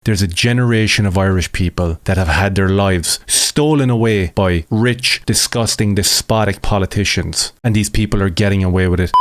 There's a generation of Irish people that have had their lives stolen away by rich, disgusting, despotic politicians. And these people are getting away with it.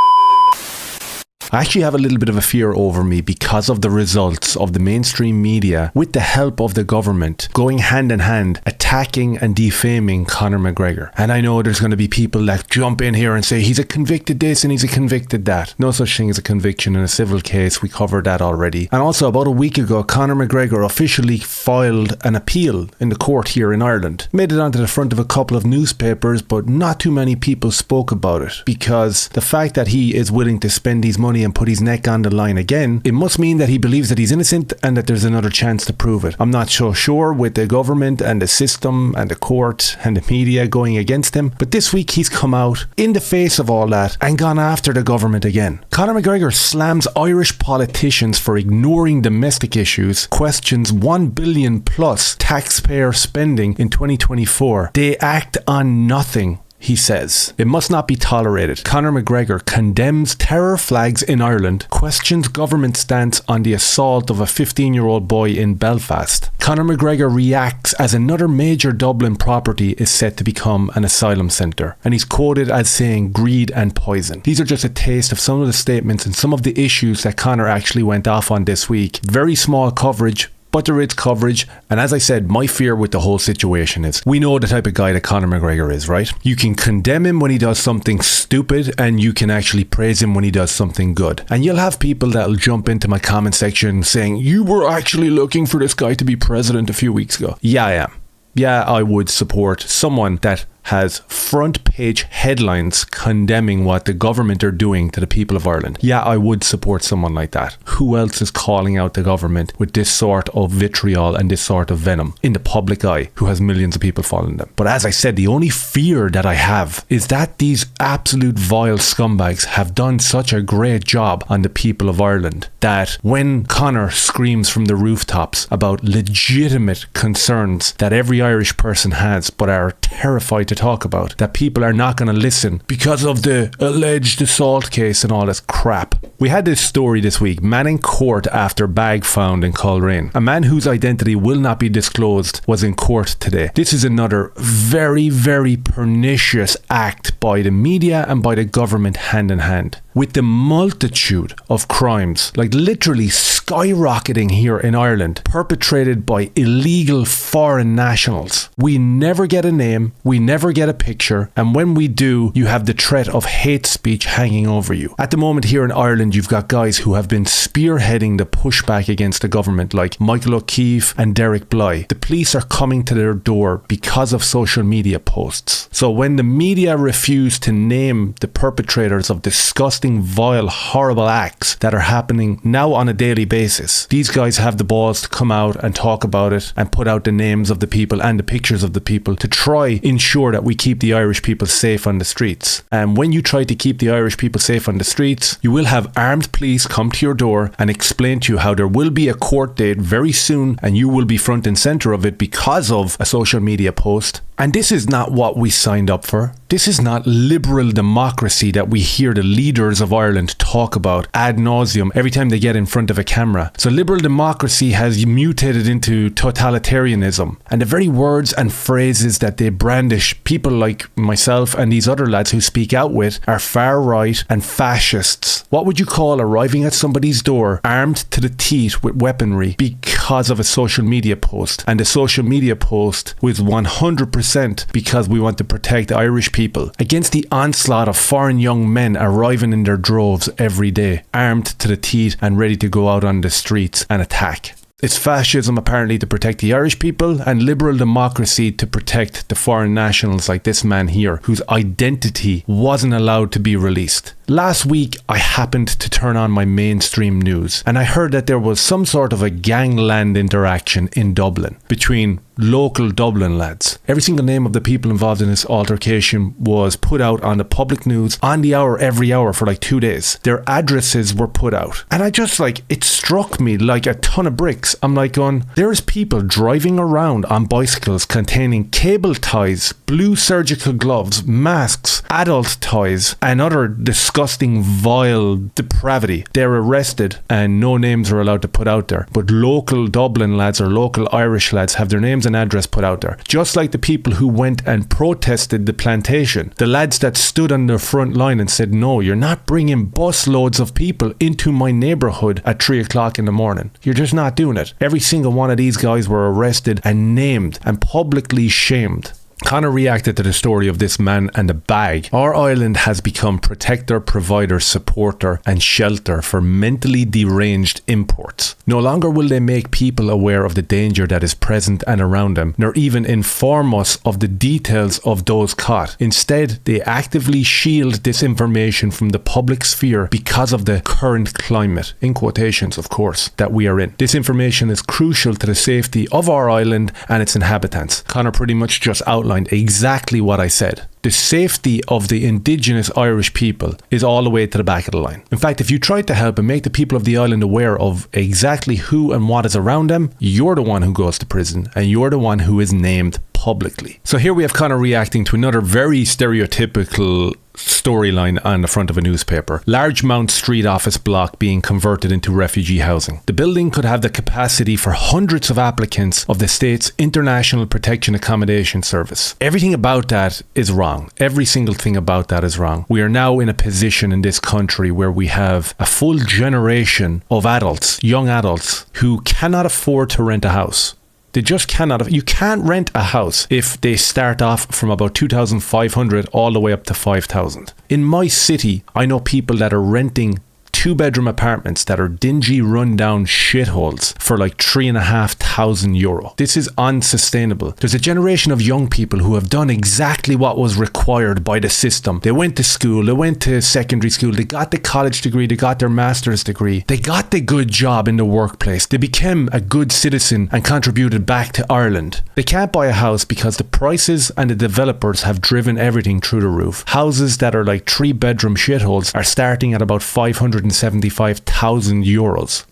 I actually have a little bit of a fear over me because of the results of the mainstream media, with the help of the government, going hand in hand, attacking and defaming Conor McGregor. And I know there's going to be people that jump in here and say he's a convicted this and he's a convicted that. No such thing as a conviction in a civil case. We covered that already. And also about a week ago, Conor McGregor officially filed an appeal in the court here in Ireland. Made it onto the front of a couple of newspapers, but not too many people spoke about it, because the fact that he is willing to spend his money and put his neck on the line again, it must mean that he believes that he's innocent and that there's another chance to prove it. I'm not so sure with the government and the system and the court and the media going against him, but this week he's come out in the face of all that and gone after the government again. Conor McGregor slams Irish politicians for ignoring domestic issues, questions 1 billion plus taxpayer spending in 2024. They act on nothing, he says. It must not be tolerated. Conor McGregor condemns terror flags in Ireland, questions government stance on the assault of a 15-year-old boy in Belfast. Conor McGregor reacts as another major Dublin property is set to become an asylum centre, and he's quoted as saying greed and poison. These are just a taste of some of the statements and some of the issues that Conor actually went off on this week. Very small coverage, but there is coverage. And as I said, my fear with the whole situation is, we know the type of guy that Conor McGregor is, right? You can condemn him when he does something stupid, and you can actually praise him when he does something good. And you'll have people that'll jump into my comment section saying, you were actually looking for this guy to be president a few weeks ago. Yeah, I am. Yeah, I would support someone that has front page headlines condemning what the government are doing to the people of Ireland. Yeah, I would support someone like that. Who else is calling out the government with this sort of vitriol and this sort of venom in the public eye, who has millions of people following them? But as I said, the only fear that I have is that these absolute vile scumbags have done such a great job on the people of Ireland that when Conor screams from the rooftops about legitimate concerns that every Irish person has but are terrified to talk about, that people are not going to listen because of the alleged assault case and all this crap. We had this story this week: man in court after bag found in Coleraine. A man whose identity will not be disclosed was in court today. This is another very, very pernicious act by the media and by the government hand in hand. With the multitude of crimes, like literally skyrocketing here in Ireland, perpetrated by illegal foreign nationals, we never get a name, we never get a picture, and when we do, you have the threat of hate speech hanging over you. At the moment here in Ireland, you've got guys who have been spearheading the pushback against the government, like Michael O'Keefe and Derek Bly. The police are coming to their door because of social media posts. So when the media refuse to name the perpetrators of disgusting, vile, horrible acts that are happening now on a daily basis, these guys have the balls to come out and talk about it and put out the names of the people and the pictures of the people to try ensure that we keep the Irish people safe on the streets. And when you try to keep the Irish people safe on the streets, you will have armed police come to your door and explain to you how there will be a court date very soon and you will be front and center of it because of a social media post. And this is not what we signed up for. This is not liberal democracy that we hear the leaders of Ireland talk about ad nauseum every time they get in front of a camera. So liberal democracy has mutated into totalitarianism. And the very words and phrases that they brandish, people like myself and these other lads who speak out with, are far right and fascists. What would you call arriving at somebody's door armed to the teeth with weaponry because of a social media post? And the social media post was 100% because we want to protect Irish people against the onslaught of foreign young men arriving in their droves every day, armed to the teeth and ready to go out on the streets and attack. It's fascism apparently to protect the Irish people, and liberal democracy to protect the foreign nationals like this man here, whose identity wasn't allowed to be released. Last week, I happened to turn on my mainstream news, and I heard that there was some sort of a gangland interaction in Dublin between local Dublin lads. Every single name of the people involved in this altercation was put out on the public news on the hour, every hour for like 2 days. Their addresses were put out. And I just it struck me like a ton of bricks. I'm like going, there's people driving around on bicycles containing cable ties, blue surgical gloves, masks, adult toys, and other disgusting disgusting, vile depravity. They're arrested and no names are allowed to put out there. But local Dublin lads or local Irish lads have their names and address put out there. Just like the people who went and protested the plantation. The lads that stood on the front line and said, no, you're not bringing bus loads of people into my neighbourhood at 3 o'clock in the morning. You're just not doing it. Every single one of these guys were arrested and named and publicly shamed. Conor reacted to the story of this man and the bag. Our island has become protector, provider, supporter and shelter for mentally deranged imports. No longer will they make people aware of the danger that is present and around them, nor even inform us of the details of those caught. Instead, they actively shield this information from the public sphere because of the current climate, in quotations of course, that we are in. This information is crucial to the safety of our island and its inhabitants. Conor pretty much just outlined exactly what I said. The safety of the indigenous Irish people is all the way to the back of the line. In fact, if you try to help and make the people of the island aware of exactly who and what is around them, you're the one who goes to prison and you're the one who is named publicly. So here we have Conor reacting to another very stereotypical storyline on the front of a newspaper. Largemount Street office block being converted into refugee housing. The building could have the capacity for hundreds of applicants of the state's International Protection Accommodation Service. Everything about that is wrong. Every single thing about that is wrong. We are now in a position in this country where we have a full generation of adults, young adults, who cannot afford to rent a house. They just cannot. You can't rent a house if they start off from about 2,500 all the way up to 5,000. In my city, I know people that are renting 2-bedroom apartments that are dingy, rundown shitholes for like €3,500. This is unsustainable. There's a generation of young people who have done exactly what was required by the system. They went to school, they went to secondary school, they got the college degree, they got their master's degree, they got the good job in the workplace, they became a good citizen and contributed back to Ireland. They can't buy a house because the prices and the developers have driven everything through the roof. Houses that are like 3-bedroom shitholes are starting at about €575,000.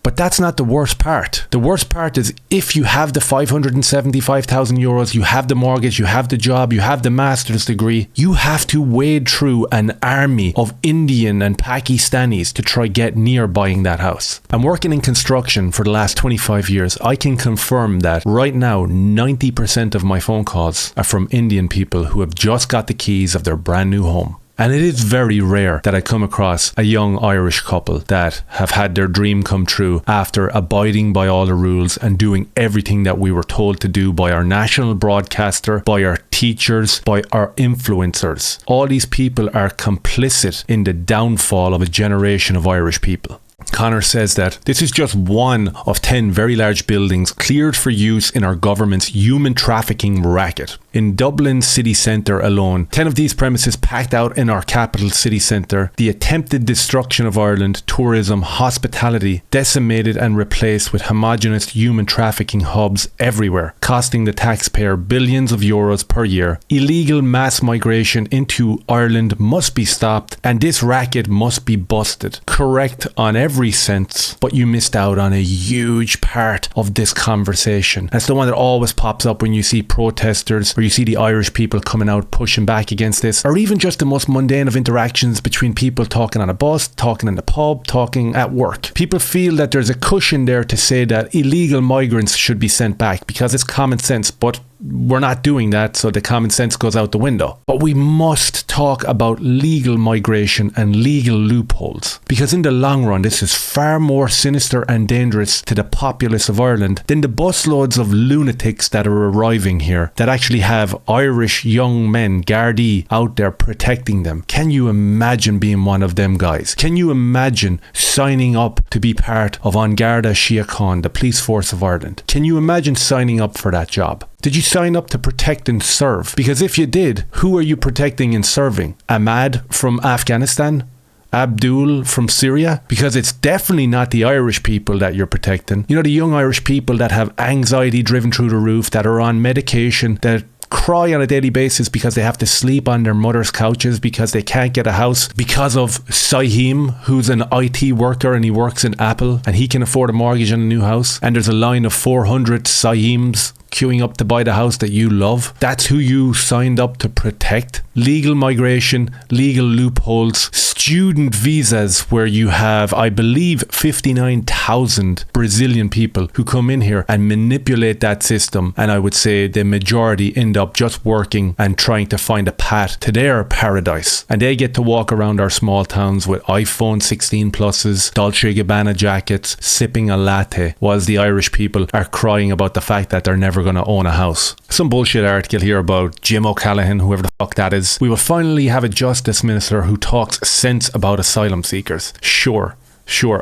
But that's not the worst part. The worst part is if you have the €575,000, you have the mortgage, you have the job, you have the master's degree, you have to wade through an army of Indian and Pakistanis to try get near buying that house. I'm working in construction for the last 25 years. I can confirm that right now 90% of my phone calls are from Indian people who have just got the keys of their brand new home. And it is very rare that I come across a young Irish couple that have had their dream come true after abiding by all the rules and doing everything that we were told to do by our national broadcaster, by our teachers, by our influencers. All these people are complicit in the downfall of a generation of Irish people. Conor says that this is just one of 10 very large buildings cleared for use in our government's human trafficking racket. In Dublin city centre alone, 10 of these premises packed out in our capital city centre, the attempted destruction of Ireland, tourism, hospitality, decimated and replaced with homogenous human trafficking hubs everywhere, costing the taxpayer billions of euros per year. Illegal mass migration into Ireland must be stopped and this racket must be busted. Correct on every sense, but you missed out on a huge part of this conversation. That's the one that always pops up when you see protesters or you see the Irish people coming out pushing back against this, or even just the most mundane of interactions between people talking on a bus, talking in the pub, talking at work. People feel that there's a cushion there to say that illegal migrants should be sent back because it's common sense, but we're not doing that, so the common sense goes out the window. But we must talk about legal migration and legal loopholes, because in the long run this is far more sinister and dangerous to the populace of Ireland than the busloads of lunatics that are arriving here that actually have Irish young men, Gardaí, out there protecting them. Can you imagine being one of them guys? Can you imagine signing up to be part of An Garda Síochána, the police force of Ireland? Can you imagine signing up for that job? Did you sign up to protect and serve? Because if you did, who are you protecting and serving? Ahmad from Afghanistan? Abdul from Syria? Because it's definitely not the Irish people that you're protecting. You know, the young Irish people that have anxiety driven through the roof, that are on medication, that cry on a daily basis because they have to sleep on their mother's couches because they can't get a house because of Saheem, who's an IT worker and he works in Apple and he can afford a mortgage on a new house, and there's a line of 400 Saheems queuing up to buy the house that you love. That's who you signed up to protect. Legal migration, legal loopholes, student visas where you have, I believe, 59,000 Brazilian people who come in here and manipulate that system. And I would say the majority end up just working and trying to find a path to their paradise. And they get to walk around our small towns with iPhone 16 pluses, Dolce & Gabbana jackets, sipping a latte, whilst the Irish people are crying about the fact that they're never going to own a house. Some bullshit article here about Jim O'Callaghan, whoever the fuck that is. We will finally have a justice minister who talks sense about asylum seekers. Sure,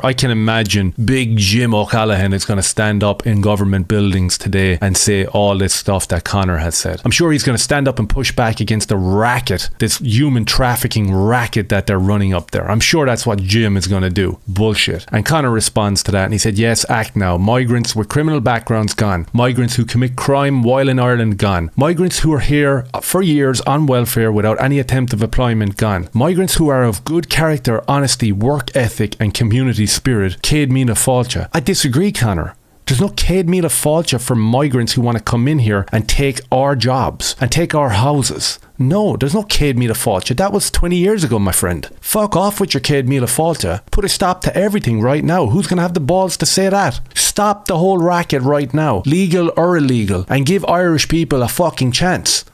I can imagine big Jim O'Callaghan is going to stand up in government buildings today and say all this stuff that Conor has said. I'm sure he's going to stand up and push back against the racket, this human trafficking racket that they're running up there. I'm sure that's what Jim is going to do. Bullshit. And Conor responds to that and he said, yes, act now. Migrants with criminal backgrounds gone. Migrants who commit crime while in Ireland gone. Migrants who are here for years on welfare without any attempt of employment gone. Migrants who are of good character, honesty, work ethic and community spirit, Céad Míle Fáilte. I disagree, Conor. There's no Céad Míle Fáilte for migrants who want to come in here and take our jobs and take our houses. No, there's no Céad Míle Fáilte. That was 20 years ago, my friend. Fuck off with your Céad Míle Fáilte. Put a stop to everything right now. Who's going to have the balls to say that? Stop the whole racket right now, legal or illegal, and give Irish people a fucking chance.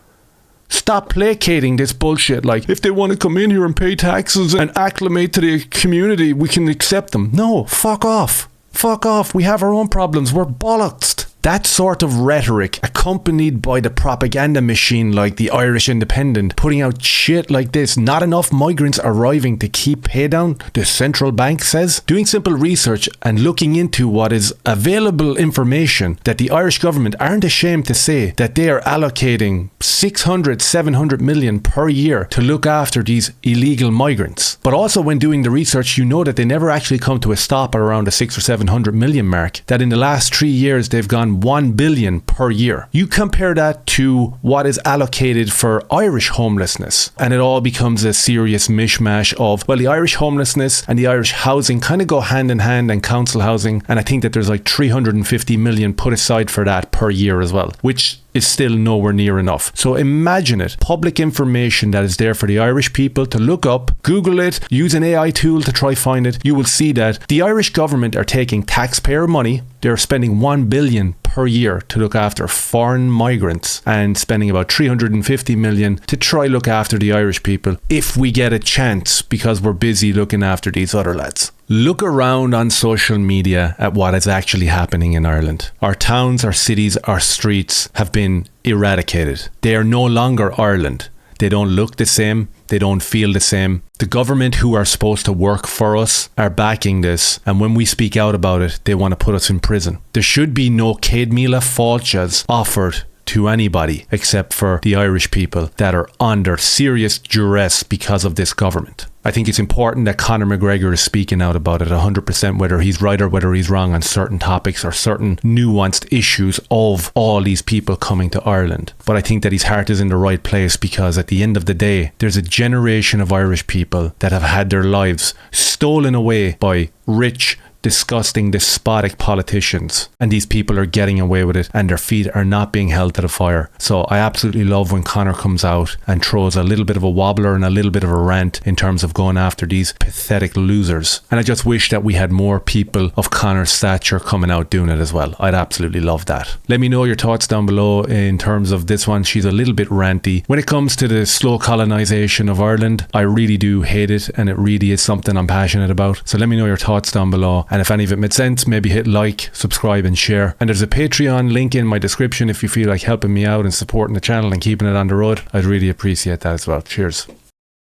Stop placating this bullshit like, if they want to come in here and pay taxes and acclimate to the community, we can accept them. No, fuck off. Fuck off. We have our own problems. We're bollocksed. That sort of rhetoric, accompanied by the propaganda machine like the Irish Independent, putting out shit like this, not enough migrants arriving to keep pay down, the central bank says. Doing simple research and looking into what is available information, that the Irish government aren't ashamed to say that they are allocating 600, 700 million per year to look after these illegal migrants. But also when doing the research, you know that they never actually come to a stop at around the 600 or 700 million mark, that in the last 3 years they've gone 1 billion per year. You compare that to what is allocated for Irish homelessness and it all becomes a serious mishmash of, well, the Irish homelessness and the Irish housing kind of go hand in hand, and council housing, and I think that there's like 350 million put aside for that per year as well, which is still nowhere near enough. So imagine it, public information that is there for the Irish people to look up, Google it, use an AI tool to try find it. You will see that the Irish government are taking taxpayer money. They're spending 1 billion per year to look after foreign migrants and spending about 350 million to try look after the Irish people if we get a chance, because we're busy looking after these other lads. Look around on social media at what is actually happening in Ireland. Our towns, our cities, our streets have been eradicated. They are no longer Ireland. They don't look the same. They don't feel the same. The government who are supposed to work for us are backing this, and when we speak out about it, they want to put us in prison. There should be no Céad Míle Fáiltes offered to anybody except for the Irish people that are under serious duress because of this government. I think it's important that Conor McGregor is speaking out about it 100%, whether he's right or whether he's wrong on certain topics or certain nuanced issues of all these people coming to Ireland. But I think that his heart is in the right place, because at the end of the day, there's a generation of Irish people that have had their lives stolen away by rich, disgusting, despotic politicians, and these people are getting away with it and their feet are not being held to the fire. So I absolutely love when Conor comes out and throws a little bit of a wobbler and a little bit of a rant in terms of going after these pathetic losers. And I just wish that we had more people of Conor's stature coming out doing it as well. I'd absolutely love that. Let me know your thoughts down below in terms of this one. She's a little bit ranty. When it comes to the slow colonisation of Ireland, I really do hate it, and it really is something I'm passionate about. So let me know your thoughts down below. And if any of it made sense, maybe hit like, subscribe and share. And there's a Patreon link in my description if you feel like helping me out and supporting the channel and keeping it on the road. I'd really appreciate that as well. Cheers.